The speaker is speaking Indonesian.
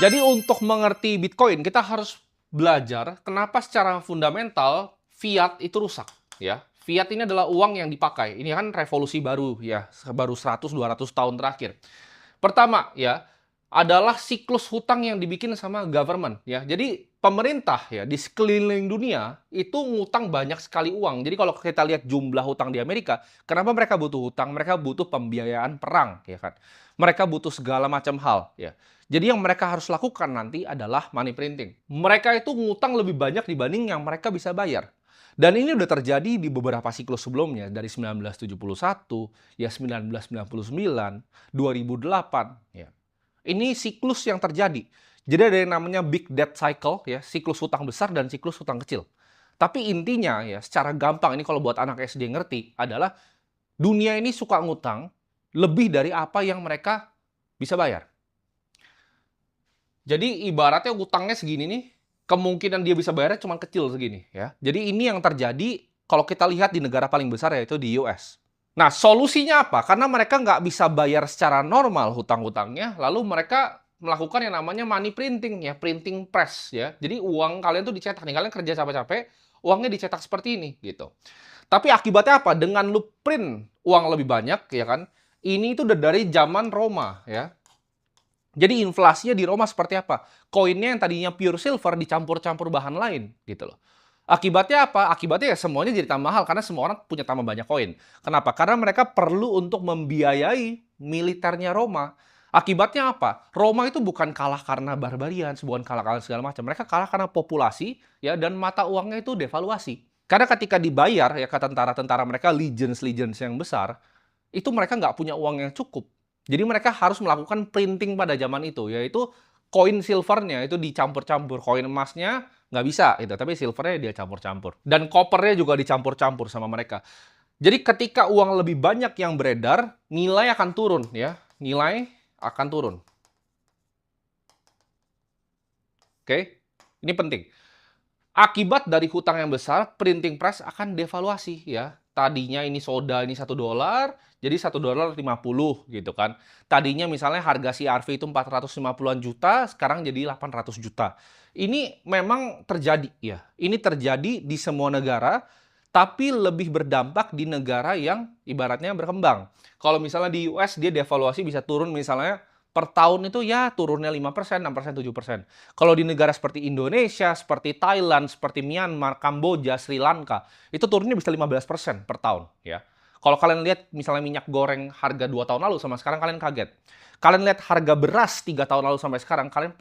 Jadi untuk mengerti Bitcoin, kita harus belajar kenapa secara fundamental fiat itu rusak, ya. Fiat ini adalah uang yang dipakai. Ini kan revolusi baru ya, baru 100-200 tahun terakhir. Pertama ya, adalah siklus hutang yang dibikin sama government ya. Jadi pemerintah ya di sekeliling dunia itu ngutang banyak sekali uang. Jadi kalau kita lihat jumlah hutang di Amerika, kenapa mereka butuh hutang? Mereka butuh pembiayaan perang ya kan. Mereka butuh segala macam hal ya. Jadi yang mereka harus lakukan nanti adalah money printing. Mereka itu ngutang lebih banyak dibanding yang mereka bisa bayar. Dan ini udah terjadi di beberapa siklus sebelumnya, dari 1971, ya 1999, 2008, ya. Ini siklus yang terjadi. Jadi ada yang namanya big debt cycle, ya, siklus hutang besar dan siklus hutang kecil. Tapi intinya ya, secara gampang ini kalau buat anak SD ngerti adalah dunia ini suka ngutang lebih dari apa yang mereka bisa bayar. Jadi ibaratnya utangnya segini nih, kemungkinan dia bisa bayarnya cuma kecil segini ya. Jadi ini yang terjadi kalau kita lihat di negara paling besar yaitu di US. Nah, solusinya apa? Karena mereka nggak bisa bayar secara normal hutang-hutangnya, lalu mereka melakukan yang namanya money printing ya, printing press ya. Jadi uang kalian tuh dicetak nih, kalian kerja capek-capek, uangnya dicetak seperti ini gitu. Tapi akibatnya apa? Dengan lu print uang lebih banyak ya kan, ini itu udah dari zaman Roma ya. Jadi inflasinya di Roma seperti apa? Koinnya yang tadinya pure silver dicampur-campur bahan lain gitu loh. Akibatnya apa? Akibatnya ya semuanya jadi tambah mahal karena semua orang punya tambah banyak koin. Kenapa? Karena mereka perlu untuk membiayai militernya Roma. Akibatnya apa? Roma itu bukan kalah karena barbarian, bukan kalah karena segala macam. Mereka kalah karena populasi ya dan mata uangnya itu devaluasi. Karena ketika dibayar ya ke tentara-tentara mereka legions yang besar, itu mereka nggak punya uang yang cukup. Jadi mereka harus melakukan printing pada zaman itu, yaitu koin silvernya itu dicampur-campur, koin emasnya nggak bisa gitu, tapi silvernya dia campur-campur. Dan kopernya juga dicampur-campur sama mereka. Jadi ketika uang lebih banyak yang beredar, nilai akan turun ya, nilai akan turun. Oke, ini penting. Akibat dari hutang yang besar, printing press akan devaluasi ya. Tadinya ini soda ini $1, jadi $1.50 gitu kan. Tadinya misalnya harga CRV itu 450-an juta, sekarang jadi 800 juta. Ini memang terjadi ya. Ini terjadi di semua negara, tapi lebih berdampak di negara yang ibaratnya berkembang. Kalau misalnya di US dia devaluasi bisa turun misalnya per tahun itu ya turunnya 5%, 6%, 7%. Kalau di negara seperti Indonesia, seperti Thailand, seperti Myanmar, Kamboja, Sri Lanka, itu turunnya bisa 15% per tahun ya. Kalau kalian lihat misalnya minyak goreng harga 2 tahun lalu sama sekarang kalian kaget. Kalian lihat harga beras 3 tahun lalu sampai sekarang, kalian